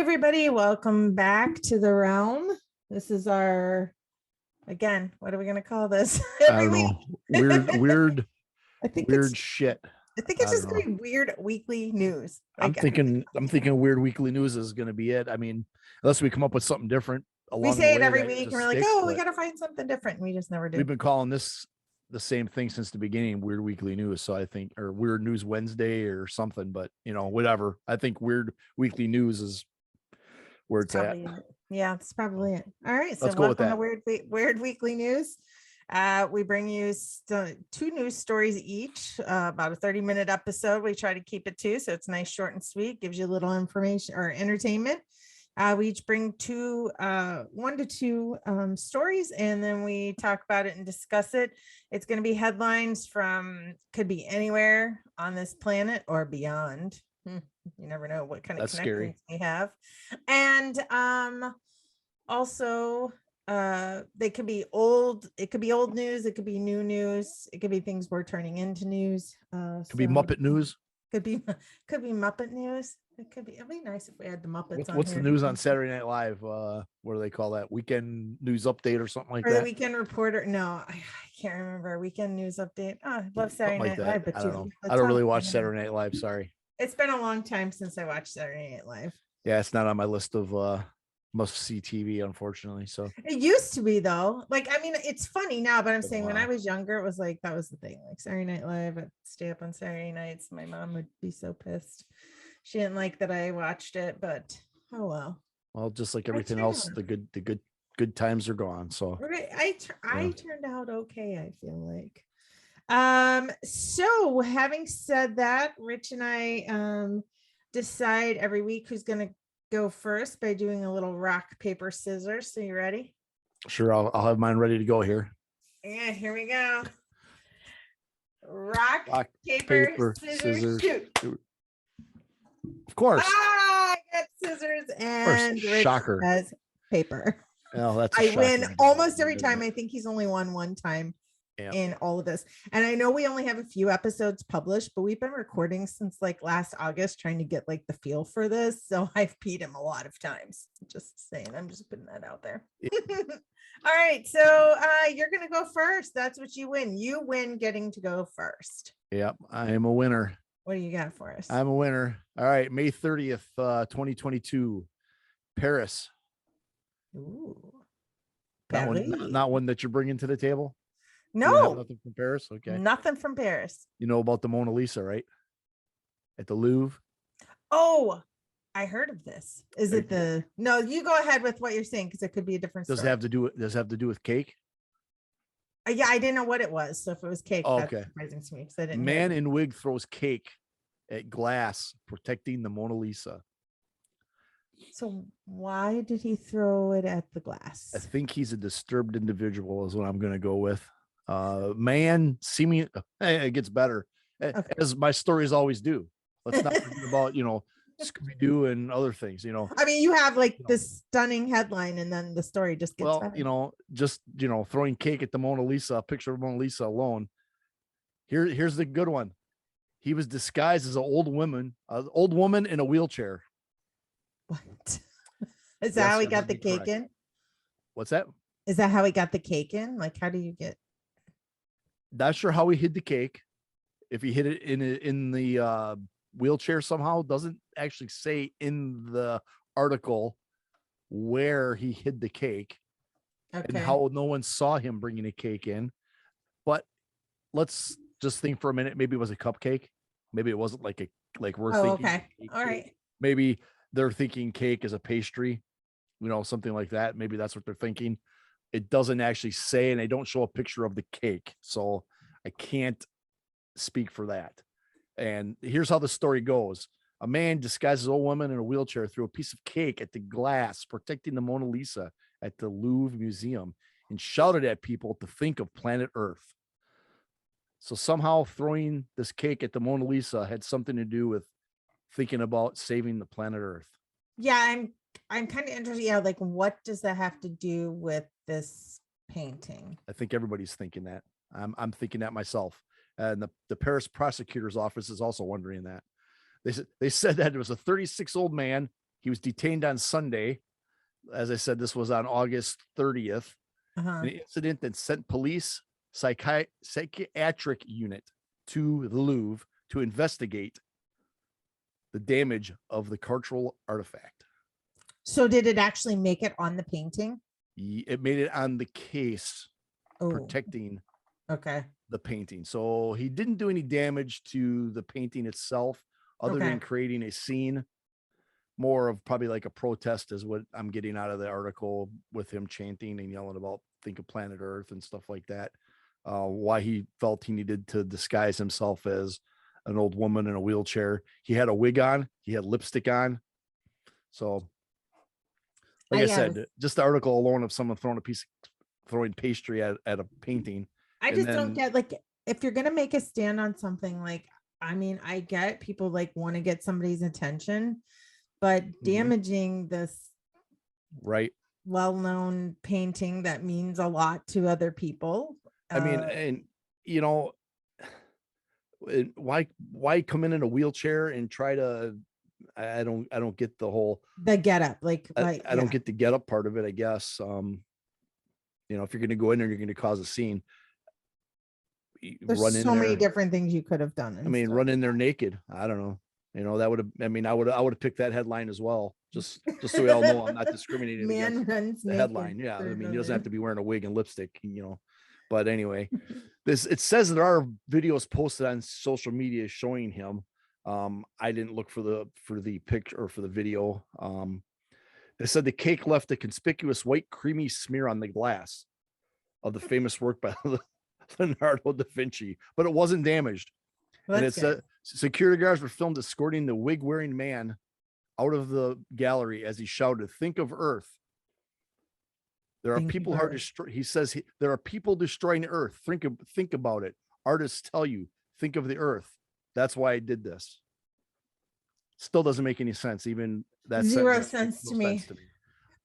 everybody, welcome back to the realm. This is our, again, what are we going to call this? I don't know. Weird I think weird shit. I think it's just going to be weird weekly news. I'm thinking weird weekly news is going to be it. I mean, unless we come up with something different along we say the it way every week and we're like, sticks, we got to find something different. We just never do. We've been calling this the same thing since the beginning, weird weekly news. So I think, or weird news Wednesday or something, but whatever. I think weird weekly news is where it's at. Yeah, that's probably it. All right. So let's go with that. Weird weekly news. We bring you two news stories each, about a 30-minute episode. We try to keep it to, so it's nice, short and sweet, gives you a little information or entertainment. We each bring one to two stories, and then we talk about it and discuss it. It's going to be headlines from, could be anywhere on this planet or beyond. You never know what kind of connections we have. And also they could be old, it could be old news, it could be new news, it could be things we're turning into news. Could be Muppet news. Could be Muppet news. It'd be nice if we had the Muppets. What's the news on Saturday Night Live? What do they call that? Weekend news update or something like that? The weekend reporter. No, I can't remember. Weekend news update. Oh, I love Saturday Night Live, but I don't know. I don't really watch Saturday Night Live. Sorry. It's been a long time since I watched Saturday Night Live. Yeah, it's not on my list of must-see TV, unfortunately. So it used to be, though. Like, I mean, it's funny now, but I'm saying when I was younger, it was like that was the thing. Like Saturday Night Live, I'd stay up on Saturday nights. My mom would be so pissed. She didn't like that I watched it, but oh well. Well, just like everything else, the good times are gone. So I turned out okay, I feel like. So having said that, Rich and I decide every week who's going to go first by doing a little rock, paper, scissors. So you ready? Sure. I'll have mine ready to go here. Yeah, here we go. Rock, paper, scissors, shoot. Of course. I got scissors and Rich shocker. has paper. Oh, that's I win almost every time. I think he's only won one time. Yep. In all of this. And I know we only have a few episodes published, but we've been recording since like last August, trying to get like the feel for this. So I've peed him a lot of times. Just saying, I'm just putting that out there. All right. So you're going to go first. That's what you win. You win getting to go first. Yep. I am a winner. What do you got for us? I'm a winner. All right. May 30th, 2022, Paris. Ooh. Not one that you're bringing to the table. No, nothing from Paris. Okay, nothing from Paris. You know about the Mona Lisa, right? At the Louvre. Oh, I heard of this. Is it the? No, you go ahead with what you're saying because it could be a different. Does it have to do with cake? Yeah, I didn't know what it was. So if it was cake, that's surprising to me because I didn't. Man in wig throws cake at glass, protecting the Mona Lisa. So why did he throw it at the glass? I think he's a disturbed individual is what I'm going to go with. Man seeming it gets better, as my stories always do. Let's not forget about Scooby-Doo and other things. I mean, you have like this stunning headline and then the story just gets better. Throwing cake at the Mona Lisa, a picture of Mona Lisa alone. Here's the good one. He was disguised as an old woman in a wheelchair. What? Is that how he got the cake in? What's that? Is that how he got the cake in? Like, how do you get? Not sure how he hid the cake. If he hid it in the wheelchair somehow, doesn't actually say in the article where he hid the cake and how no one saw him bringing a cake in. But let's just think for a minute. Maybe it was a cupcake. Maybe it wasn't like we're thinking. Okay. All right. Maybe they're thinking cake is a pastry, something like that. Maybe that's what they're thinking. It doesn't actually say, and they don't show a picture of the cake. So I can't speak for that. And here's how the story goes. A man disguised as an old woman in a wheelchair threw a piece of cake at the glass protecting the Mona Lisa at the Louvre Museum and shouted at people to think of planet Earth. So somehow throwing this cake at the Mona Lisa had something to do with thinking about saving the planet Earth. Yeah, I'm kind of interested. Yeah, like what does that have to do with this painting? I think everybody's thinking that. I'm thinking that myself. And the Paris prosecutor's office is also wondering that. They said that it was a 36-year-old man He was detained on Sunday. As I said, this was on August 30th. Uh-huh. An incident that sent police psychiatric unit to the Louvre to investigate the damage of the cultural artifact. So did it actually make it on the painting? It made it on the case protecting the painting. So he didn't do any damage to the painting itself other than creating a scene. More of probably like a protest is what I'm getting out of the article, with him chanting and yelling about think of planet Earth and stuff like that. Why he felt he needed to disguise himself as an old woman in a wheelchair. He had a wig on, he had lipstick on. So like I said, just the article alone of someone throwing pastry at a painting. I just don't get, like, if you're gonna make a stand on something, like, I mean, I get people like want to get somebody's attention, but damaging this well-known painting that means a lot to other people. I mean, and you know, why come in a wheelchair and try to, I don't get the get up, like I don't get the get up part of it, I guess. You know, if you're going to go in there, you're going to cause a scene. There's so many different things you could have done. I mean, run in there naked. I don't know. You know, that would have, I mean, I would have picked that headline as well. Just so we all know I'm not discriminating against the headline. Yeah. I mean, he doesn't have to be wearing a wig and lipstick, you know, but anyway, it says there are videos posted on social media showing him. I didn't look for the picture or for the video. They said the cake left a conspicuous white creamy smear on the glass of the famous work by Leonardo da Vinci, but it wasn't damaged. Well, and it said security guards were filmed escorting the wig-wearing man out of the gallery as he shouted, "Think of Earth." There are people who are destroying. He says there are people destroying Earth. Think about it. Artists tell you, think of the Earth. That's why I did this. Still doesn't make any sense. Even that zero sense to me.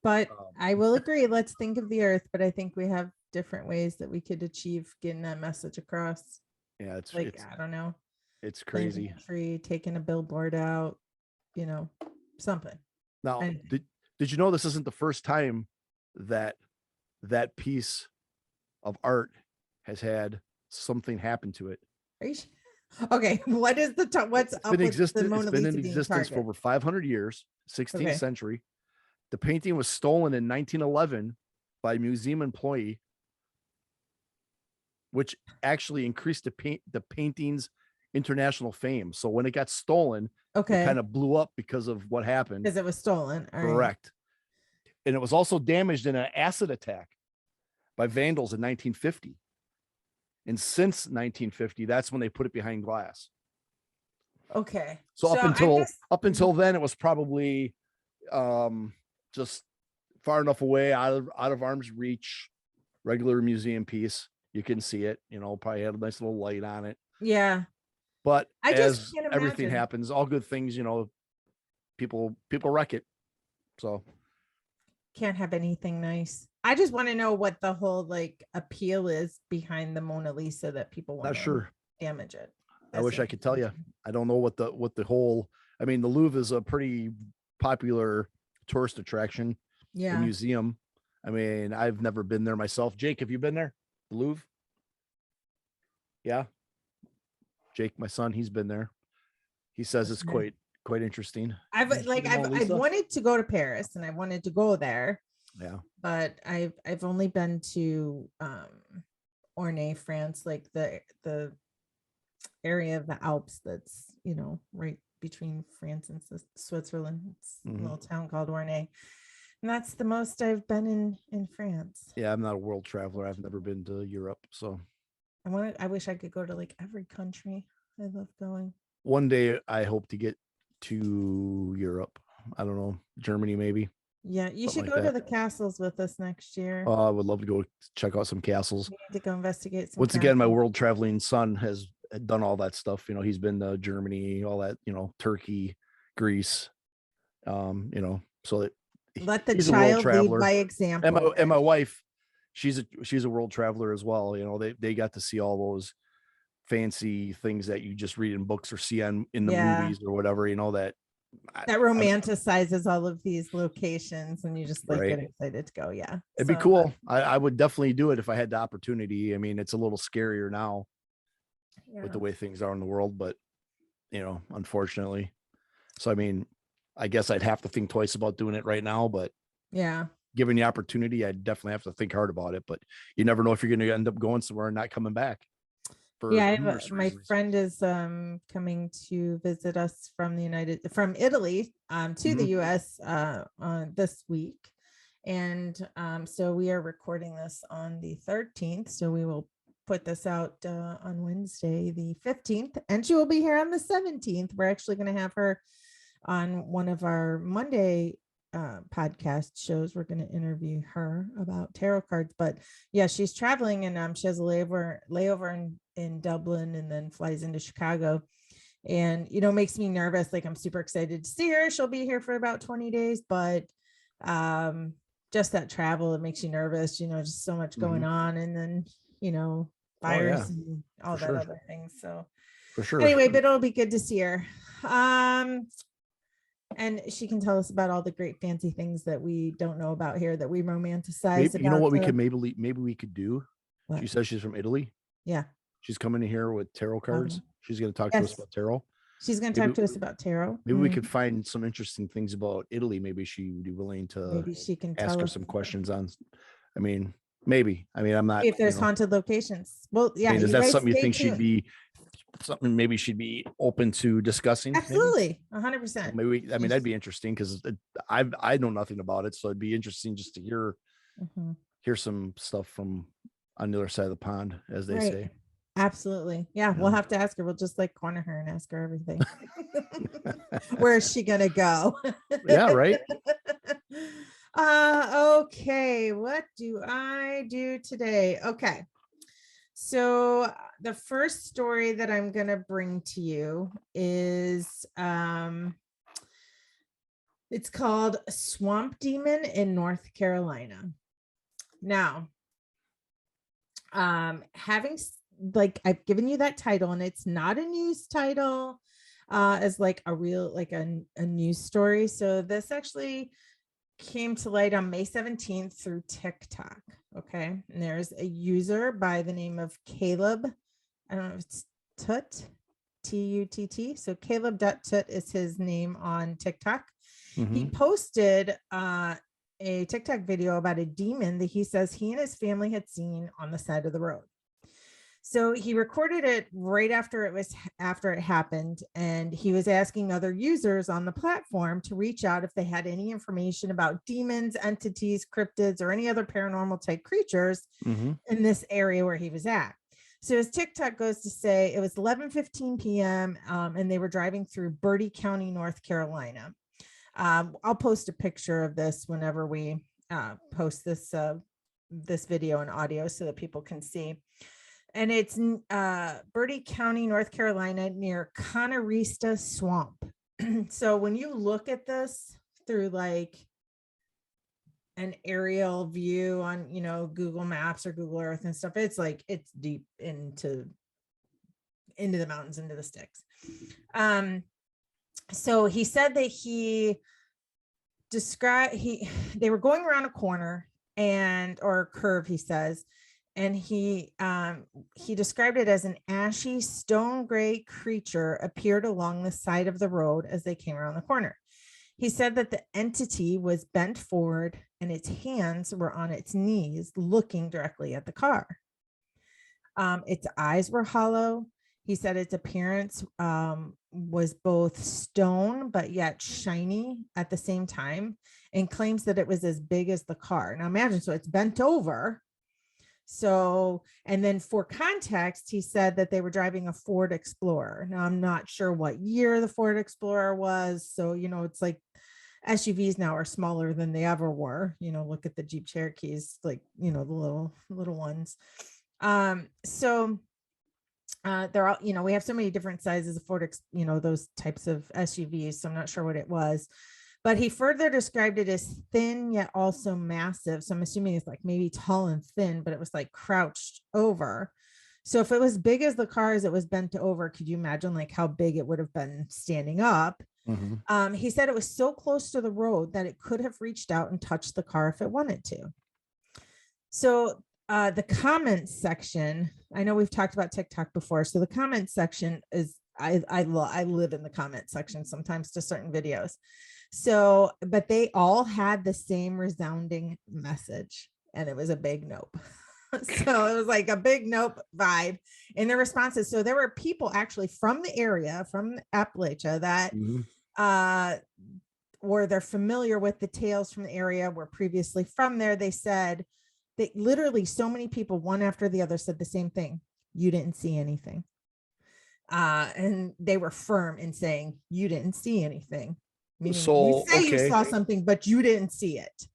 But I will agree. Let's think of the Earth. But I think we have different ways that we could achieve getting that message across. Yeah, it's I don't know. It's crazy. Tree, taking a billboard out, you know, something. Now, did you know this isn't the first time that piece of art has had something happen to it? Okay, what is what's up with the Mona Lisa? It's been in existence for over 500 years, 16th century. The painting was stolen in 1911 by a museum employee, which actually increased the painting's international fame. So when it got stolen, it kind of blew up because of what happened. Because it was stolen. Correct. And it was also damaged in an acid attack by vandals in 1950. And since 1950, that's when they put it behind glass. Okay. So up until then, it was probably just far enough away, out of arm's reach, regular museum piece. You can see it, you know, probably had a nice little light on it. Yeah. But as everything happens, all good things, you know, people wreck it. So can't have anything nice. I just want to know what the whole like appeal is behind the Mona Lisa that people want to damage it. I wish I could tell you. I don't know what the whole, I mean, the Louvre is a pretty popular tourist attraction. Yeah. The museum. I mean, I've never been there myself. Jake, have you been there? The Louvre? Yeah. Jake, my son, he's been there. He says it's quite interesting. I've wanted to go to Paris and I wanted to go there. Yeah. But I've only been to Ornay, France, like the area of the Alps that's, you know, right between France and Switzerland. It's a little town called Ornay. And that's the most I've been in France. Yeah, I'm not a world traveler. I've never been to Europe, so I wish I could go to like every country. I love going. One day I hope to get to Europe. I don't know, Germany maybe. Yeah, you should go to the castles with us next year. I would love to go check out some castles. We need to go investigate some Once again, my world traveling son has done all that stuff. You know, he's been to Germany, all that, you know, Turkey, Greece, you know, so that let the child lead by example. And my wife, she's a world traveler as well. You know, they got to see all those fancy things that you just read in books or see in the movies or whatever, you know, that that romanticizes all of these locations, and you just like Right. get excited to go. Yeah. It'd be cool. I would definitely do it if I had the opportunity. I mean, it's a little scarier now with the way things are in the world, but unfortunately. So, I mean, I guess I'd have to think twice about doing it right now, but yeah. given the opportunity, I'd definitely have to think hard about it, but you never know if you're going to end up going somewhere and not coming back. Yeah, my friend is coming to visit us from Italy to the US this week. And so we are recording this on the 13th. So we will put this out on Wednesday, the 15th, and she will be here on the 17th. We're actually going to have her on one of our Monday podcast shows. We're going to interview her about tarot cards, but yeah, she's traveling, and she has a layover in Dublin, and then flies into Chicago, and makes me nervous. Like, I'm super excited to see her. She'll be here for about 20 days, but just that travel, it makes you nervous, just so much going on, and then virus and all that other things. So for sure. Anyway, but it'll be good to see her. And she can tell us about all the great fancy things that we don't know about here, that we romanticize. You know what we could maybe we could do? What? She says she's from Italy. Yeah. She's coming in here with tarot cards. She's going to talk to us about tarot. She's going to talk to us about tarot. Maybe we could find some interesting things about Italy. Maybe she would be willing to maybe she can ask her some questions on. I mean, maybe. I mean, I'm not. If there's haunted locations. Well, yeah. I mean, is that something you think she'd be maybe she'd be open to discussing? Absolutely. 100%. Maybe, I mean, that'd be interesting, because I know nothing about it. So it'd be interesting just to hear some stuff from on the other side of the pond, as they say. Absolutely. Yeah. We'll have to ask her. We'll just like corner her and ask her everything. Where is she going to go? Yeah. Right. Okay. What do I do today? Okay. So the first story that I'm going to bring to you is, it's called Swamp Demon in North Carolina. Now, I've given you that title, and it's not a news title, as like a real, like a news story. So this actually came to light on May 17th through TikTok. Okay. And there's a user by the name of Caleb. I don't know if it's Tut, Tutt. So Caleb.Tut is his name on TikTok. He posted a TikTok video about a demon that he says he and his family had seen on the side of the road. So he recorded it right after it happened, and he was asking other users on the platform to reach out if they had any information about demons, entities, cryptids, or any other paranormal type creatures in this area where he was at. So his TikTok goes to say it was 11:15 p.m. And they were driving through Bertie County, North Carolina. I'll post a picture of this whenever we post this video and audio so that people can see. And it's Bertie County, North Carolina, near Conarista Swamp. So when you look at this through like an aerial view on, Google Maps or Google Earth and stuff, it's like it's deep into the mountains, into the sticks. So he said that they were going around a corner or a curve, he says. And he described it as an ashy stone gray creature appeared along the side of the road as they came around the corner. He said that the entity was bent forward and its hands were on its knees looking directly at the car. Its eyes were hollow. He said its appearance was both stone but yet shiny at the same time, and claims that it was as big as the car. Now imagine, so it's bent over. So, and then for context, he said that they were driving a Ford Explorer. Now, I'm not sure what year the Ford Explorer was. So, it's like SUVs now are smaller than they ever were. Look at the Jeep Cherokees, like, the little ones. So they're all, we have so many different sizes of Ford, those types of SUVs. So I'm not sure what it was. But he further described it as thin, yet also massive. So I'm assuming it's like maybe tall and thin, but it was like crouched over. So if it was big as the car as it was bent over, could you imagine like how big it would have been standing up? He said it was so close to the road that it could have reached out and touched the car if it wanted to. So the comments section, I know we've talked about TikTok before. So the comments section is, I live in the comment section sometimes to certain videos. So, but they all had the same resounding message, and it was a big nope. So it was like a big nope vibe in the responses. So there were people actually from the area, from Appalachia, that or they're familiar with the tales from the area, were previously from there. They said that literally so many people, one after the other, said the same thing. You didn't see anything. And they were firm in saying you didn't see anything. Meaning you say you saw something, but you didn't see it.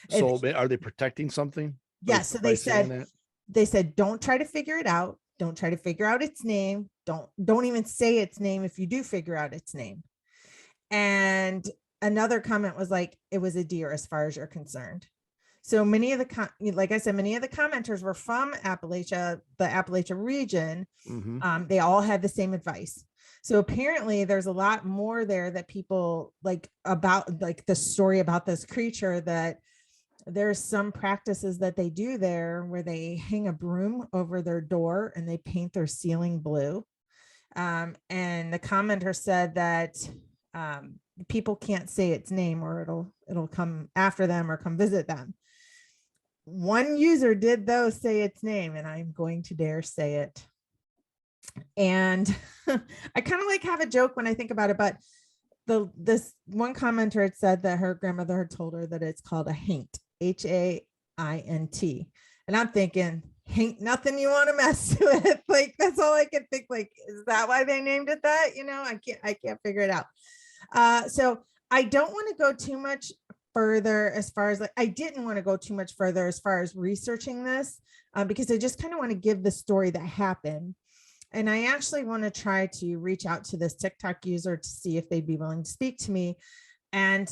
So are they protecting something? Yes. So they said, don't try to figure it out. Don't try to figure out its name. Don't even say its name if you do figure out its name. And another comment was like, it was a deer as far as you're concerned. So many of the, like I said, many of the commenters were from Appalachia, the Appalachia region. They all had the same advice. So apparently there's a lot more there that people like about, like the story about this creature, that there's some practices that they do there where they hang a broom over their door and they paint their ceiling blue. And the commenter said that people can't say its name, or it'll come after them or come visit them. One user did though say its name, and I'm going to dare say it. And I kind of like have a joke when I think about it, but this one commenter had said that her grandmother had told her that it's called a haint, Haint. And I'm thinking, haint nothing you want to mess with. Like, that's all I can think. Like, is that why they named it that? I can't figure it out. So I don't want to go too much further as far as I didn't want to go too much further as far as researching this, because I just kind of want to give the story that happened. And I actually want to try to reach out to this TikTok user to see if they'd be willing to speak to me, and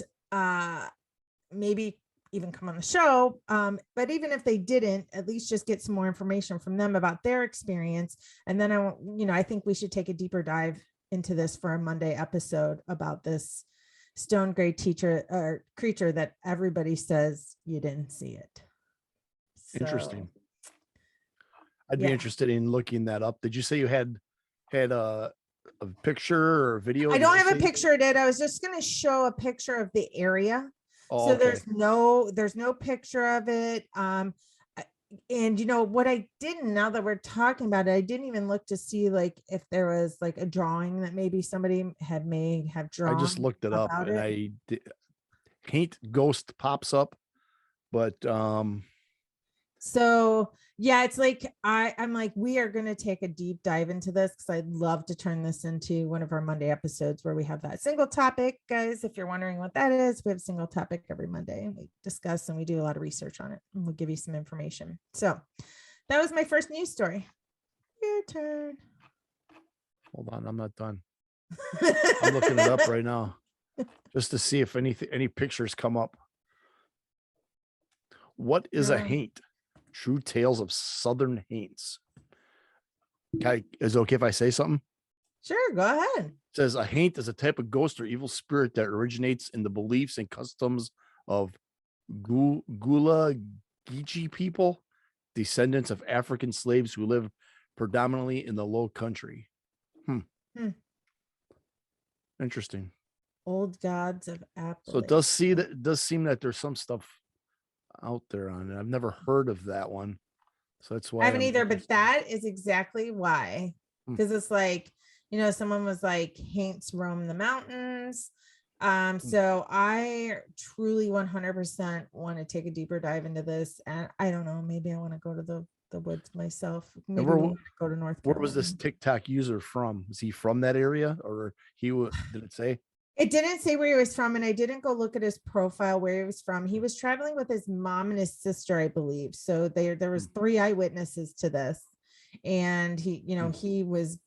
maybe even come on the show. But even if they didn't, at least just get some more information from them about their experience. And then I think we should take a deeper dive into this for a Monday episode about this stone gray creature that everybody says you didn't see it. So, interesting. I'd be interested in looking that up. Did you say you had a picture or a video? I don't have a picture of it. I was just going to show a picture of the area. Oh, so okay. there's no picture of it. And what I didn't, now that we're talking about it, I didn't even look to see like if there was like a drawing that maybe somebody may have drawn. I just looked it up, and Haint ghost pops up, but so yeah, it's like I'm like, we are going to take a deep dive into this, because I'd love to turn this into one of our Monday episodes where we have that single topic. Guys, if you're wondering what that is, we have a single topic every Monday, and we discuss and we do a lot of research on it, and we'll give you some information. So that was my first news story. Your turn. Hold on, I'm not done. I'm looking it up right now just to see if any pictures come up. What is a haint? True tales of Southern haints. Okay, is it okay if I say something? Sure, go ahead. It says a haint is a type of ghost or evil spirit that originates in the beliefs and customs of Gula Geechee people, descendants of African slaves who live predominantly in the Low Country. Interesting. Old gods of Appalachia. So it does seem that there's some stuff out there on it. I've never heard of that one, so that's why I haven't either. But that is exactly why, because it's like, someone was like, haints roam the mountains. So I truly 100% want to take a deeper dive into this, and I don't know, maybe I want to go to the woods myself. Maybe we'll go to North Carolina. Where was this TikTok user from? Was he from that area, or did it say? It didn't say where he was from, and I didn't go look at his profile where he was from. He was traveling with his mom and his sister, I believe. So there was 3 eyewitnesses to this, and he was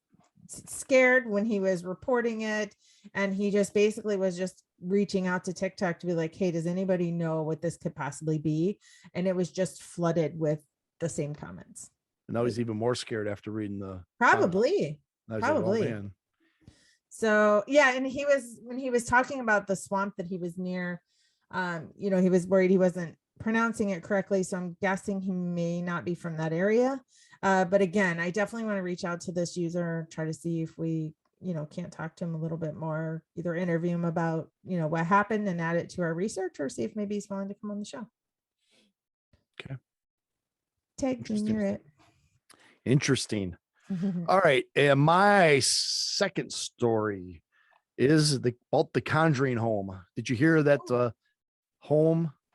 scared when he was reporting it, and he just basically was just reaching out to TikTok to be like, hey, does anybody know what this could possibly be? And it was just flooded with the same comments. And now he's even more scared after reading the probably. like, oh, man. So yeah, and when he was talking about the swamp that he was near, he was worried he wasn't pronouncing it correctly. So I'm guessing he may not be from that area. But again, I definitely want to reach out to this user, try to see if we, can't talk to him a little bit more, either interview him about, what happened and add it to our research, or see if maybe he's willing to come on the show. Okay. Tag team, you're it. Interesting. All right. And my second story is about the Conjuring home. Did you hear that the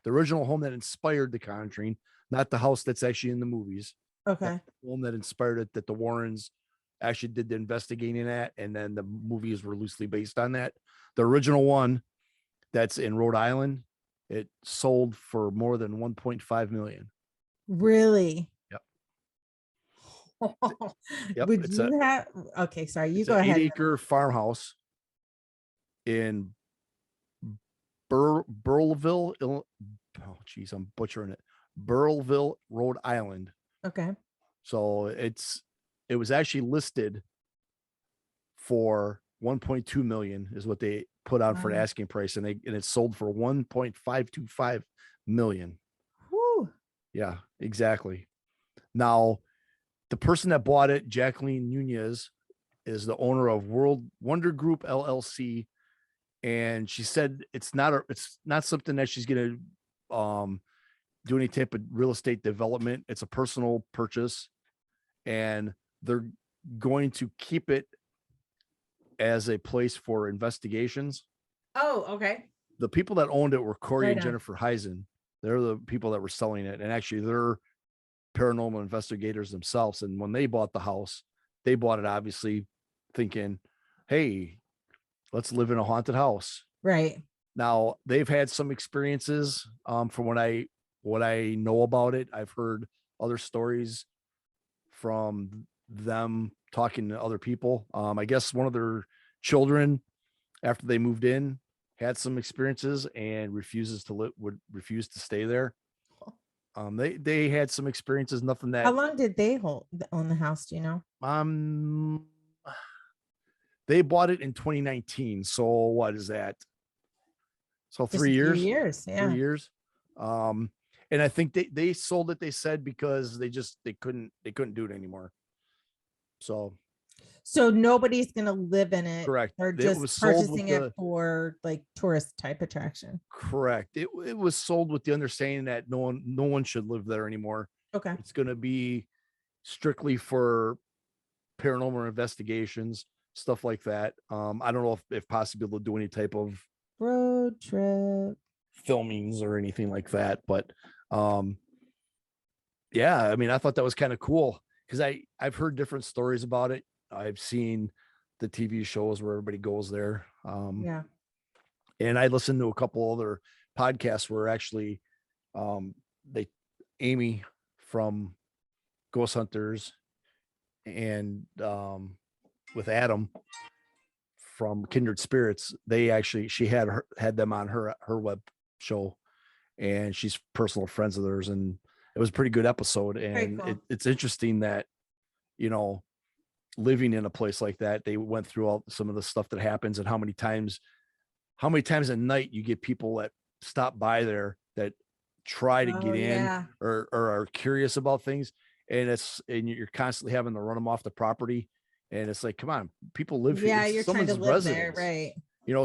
original home that inspired the Conjuring, not the house that's actually in the movies? Okay. The home that inspired it, that the Warrens actually did the investigating at, and then the movies were loosely based on that. The original one that's in Rhode Island, it sold for more than 1.5 million. Really? Yep. Would you have? Okay, sorry. You go ahead. 8-acre farmhouse in Burleville. Oh, geez, I'm butchering it. Burleville, Rhode Island. Okay. So it was actually listed for 1.2 million is what they put out for an asking price, and it sold for 1.525 million. Whew. Yeah, exactly. Now, the person that bought it, Jacqueline Nunez, is the owner of World Wonder Group LLC, and she said it's not something that she's going to do any type of real estate development. It's a personal purchase, and they're going to keep it as a place for investigations. Oh, okay. The people that owned it were Corey and Jennifer Heisen. They're the people that were selling it, and actually they're paranormal investigators themselves. And when they bought the house, they bought it obviously thinking, hey, let's live in a haunted house. Right. Now, they've had some experiences from what I know about it. I've heard other stories from them talking to other people. I guess one of their children, after they moved in, had some experiences and would refuse to stay there. They had some experiences, nothing that. How long did they own the house? Do you know? They bought it in 2019. So what is that? So Just 3 years. 3 years, yeah. 3 years. And I think they sold it, they said, because they couldn't do it anymore. So nobody's gonna live in it. Correct. They're just purchasing it for like tourist type attraction. Correct. It was sold with the understanding that no one should live there anymore. Okay. It's going to be strictly for paranormal investigations, stuff like that. I don't know if possible to do any type of road trip filmings or anything like that, but yeah, I mean, I thought that was kind of cool because I've heard different stories about it. I've seen the TV shows where everybody goes there. Yeah. And I listened to a couple other podcasts where actually Amy from Ghost Hunters and with Adam from Kindred Spirits, she had them on her web show, and she's personal friends of theirs, and it was a pretty good episode. And cool. It's interesting that, living in a place like that, they went through some of the stuff that happens, and how many times at night you get people that stop by there that try to get in or are curious about things, and you're constantly having to run them off the property. And it's like, come on, people live here. Yeah, you're trying to live there, right?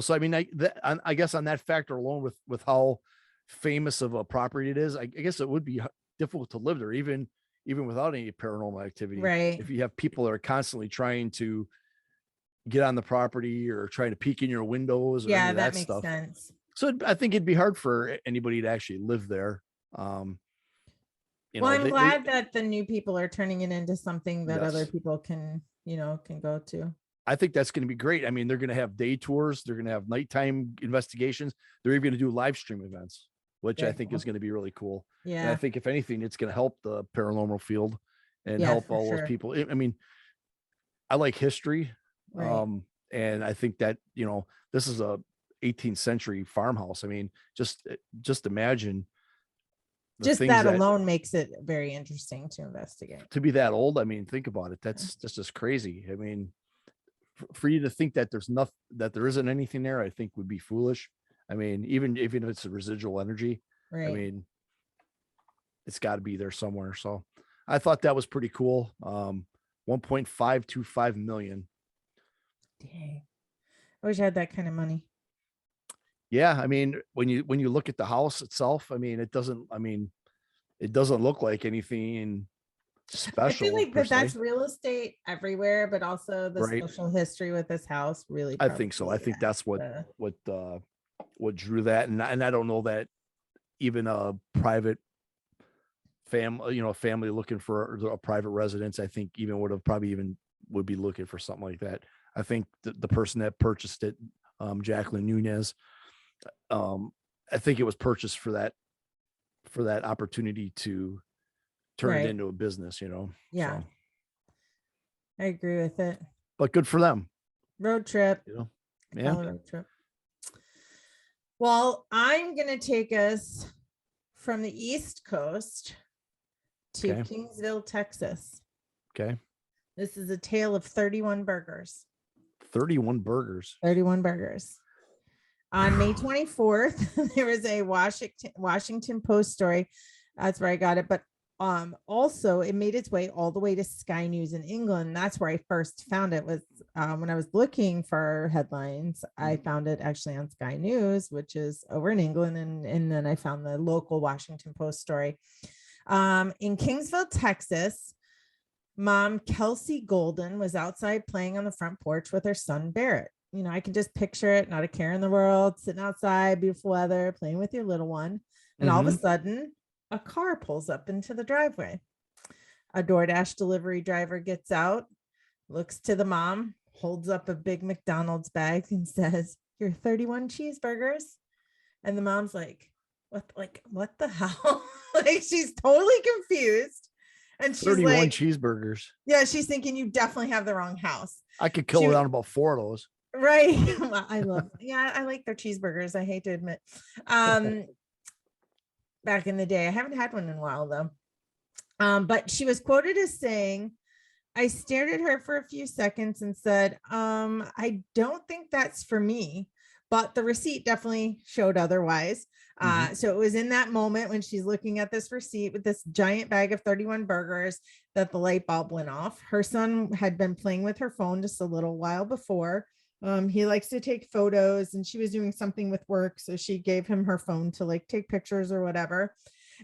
So I mean, I guess on that factor alone, with how famous of a property it is, I guess it would be difficult to live there, even without any paranormal activity. Right. If you have people that are constantly trying to get on the property or trying to peek in your windows, or any of that makes stuff. Sense. So I think it'd be hard for anybody to actually live there. I'm glad that the new people are turning it into something that other people can go to. I think that's going to be great. I mean, they're going to have day tours. They're going to have nighttime investigations. They're even going to do live stream events, which I think is going to be really cool. Yeah. And I think if anything, it's going to help the paranormal field and help all those people. I mean, I like history. Right. And I think that, this is a 18th century farmhouse. I mean, just imagine. Just that alone makes it very interesting to investigate. To be that old, I mean, think about it. That's just crazy. I mean, for you to think that there isn't anything there, I think would be foolish. I mean, even if it's a residual energy, I Right. mean, it's got to be there somewhere. So I thought that was pretty cool. 1.525 million. Dang. I wish I had that kind of money. Yeah, I mean, when you look at the house itself, I mean, it doesn't look like anything I special feel like per that's se, real estate everywhere, but also the right? social history with this house really I think so. I probably think that's uh, what drew that, and I don't know that even a private family, a family looking for a private residence, I think even would be looking for something like that. I think the person that purchased it, Jacqueline Nunez, I think it was purchased for that opportunity to turn it right. into a business, Yeah, so, I agree with it. but good for them, Road trip. I yeah. call it a road trip. Well, I'm going to take us from the East Coast to Okay. Kingsville, Texas. Okay. This is a tale of 31 burgers. 31 burgers. 31 burgers. On May 24th, there was a Washington Post story. That's where I got it. But also it made its way all the way to Sky News in England. That's where I first found it. Was when I was looking for headlines, I found it actually on Sky News, which is over in England, and then I found the local Washington Post story. In Kingsville, Texas, mom Kelsey Golden was outside playing on the front porch with her son Barrett. I can just picture it, not a care in the world, sitting outside, beautiful weather, playing with your little one. And all of a sudden, a car pulls up into the driveway. A DoorDash delivery driver gets out, looks to the mom, holds up a big McDonald's bag and says, "Your 31 cheeseburgers." And the mom's like, what the hell? Like, she's totally confused. And she's 31 like, cheeseburgers. yeah, she's thinking you definitely have the wrong house. I could kill down about 4 of those. Right. I like their cheeseburgers. I hate to admit. Back in the day, I haven't had one in a while though. But she was quoted as saying, "I stared at her for a few seconds and said, I don't think that's for me." But the receipt definitely showed otherwise. So it was in that moment when she's looking at this receipt with this giant bag of 31 burgers that the light bulb went off. Her son had been playing with her phone just a little while before. He likes to take photos, and she was doing something with work, so she gave him her phone to like take pictures or whatever.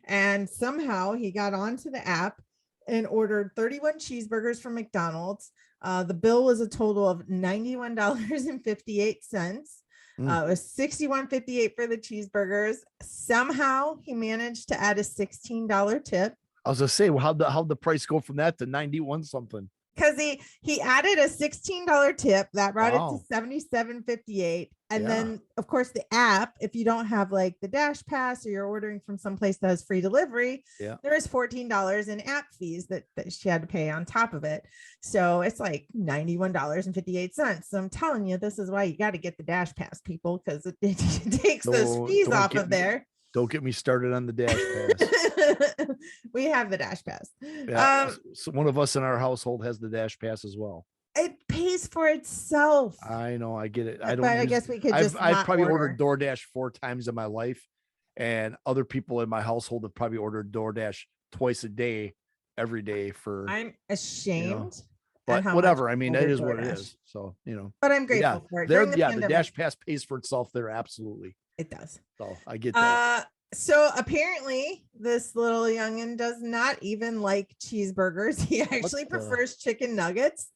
And somehow he got onto the app and ordered 31 cheeseburgers from McDonald's. The bill was a total of $91.58. It was $61.58 for the cheeseburgers. Somehow he managed to add a $16 tip. I was gonna say, well, how'd the price go from that to 91 something? Because he added a $16 tip that brought it to $77.58. And then of course the app, if you don't have like the Dash Pass or you're ordering from someplace that has free delivery, there is $14 in app fees that she had to pay on top of it. So it's like $91.58. So I'm telling you, this is why you got to get the Dash Pass, people, because it takes those fees off of there. Don't get me started on the Dash Pass. We have the Dash Pass. Yeah, so one of us in our household has the Dash Pass as well. It pays for itself. I know, I get it. I guess we could just. I've probably ordered DoorDash 4 times in my life, and other people in my household have probably ordered DoorDash twice a day, every day for. I'm ashamed. But whatever. I mean, that is what it is. So, But I'm grateful for it. The Dash Pass pays for itself there. Absolutely. It does. So I get that. So apparently this little youngin does not even like cheeseburgers. He actually prefers chicken nuggets.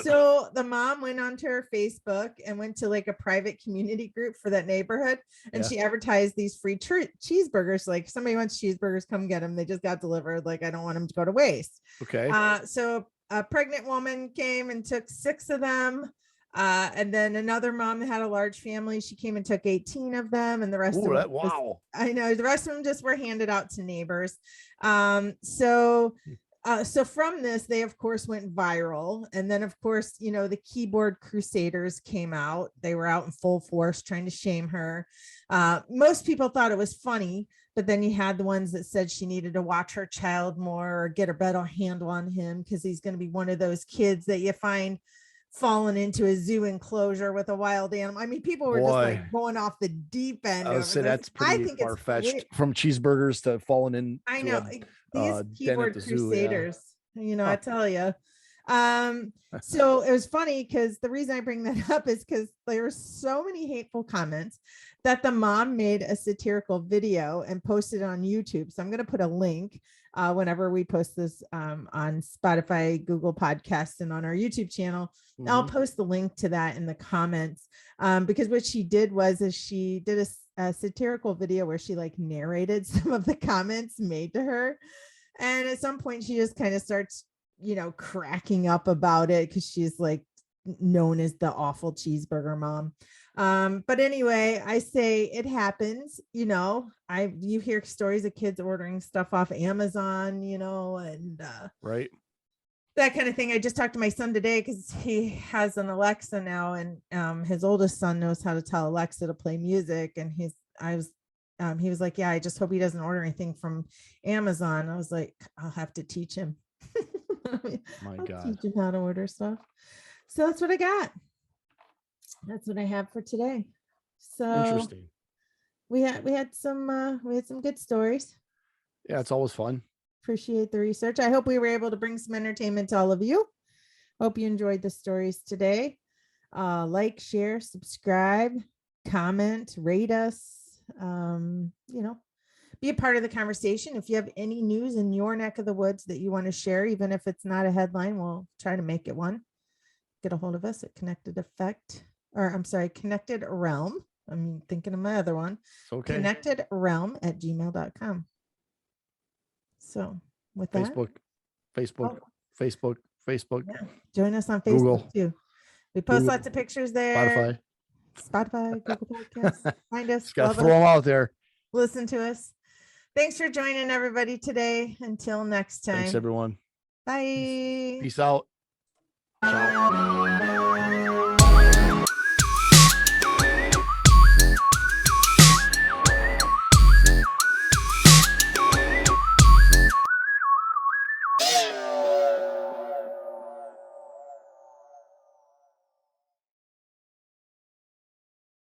So the mom went onto her Facebook and went to like a private community group for that neighborhood. And she advertised these free cheeseburgers. Like, somebody wants cheeseburgers, come get them. They just got delivered. Like, I don't want them to go to waste. Okay. So a pregnant woman came and took 6 of them. And then another mom that had a large family, she came and took 18 of them, and the rest of them, I know the rest of them just were handed out to neighbors. So from this, they of course went viral. And then of course, the keyboard crusaders came out. They were out in full force trying to shame her. Most people thought it was funny, but then you had the ones that said she needed to watch her child more or get a better handle on him, because he's going to be one of those kids that you find fallen into a zoo enclosure with a wild animal. I mean, people were just like going off the deep end. I would say that's pretty far fetched, from cheeseburgers to falling in. I know these keyboard crusaders, you know, I tell you. So it was funny because the reason I bring that up is because there were so many hateful comments that the mom made a satirical video and posted it on YouTube. So I'm going to put a link whenever we post this on Spotify, Google Podcasts, and on our YouTube channel. I'll post the link to that in the comments because what she did was she did a satirical video where she like narrated some of the comments made to her. And at some point she just kind of starts, you know, cracking up about it because she's like known as the awful cheeseburger mom. But anyway, I say it happens, you know, you hear stories of kids ordering stuff off Amazon, you know, and right, that kind of thing. I just talked to my son today because he has an Alexa now, and his oldest son knows how to tell Alexa to play music, and he was like, yeah, I just hope he doesn't order anything from Amazon. I was like, I'll have to teach him. My I'll God, teach him how to order stuff. So that's what I got. That's what I have for today. So interesting. We had some good stories. Yeah, it's always fun. Appreciate the research. I hope we were able to bring some entertainment to all of you. Hope you enjoyed the stories today. Like, share, subscribe, comment, rate us. You know, be a part of the conversation. If you have any news in your neck of the woods that you want to share, even if it's not a headline, we'll try to make it one. Get a hold of us at Connected Realm. I'm thinking of my other one. Okay. connectedrealm@gmail.com. So with that, Facebook. Yeah. Join us on Facebook Google. Too. We post Google. Lots of pictures there. Spotify, Google Podcasts. Find us. Got to throw them out there. Listen to us. Thanks for joining everybody today. Until next time. Thanks everyone. Bye. Peace out. Ciao.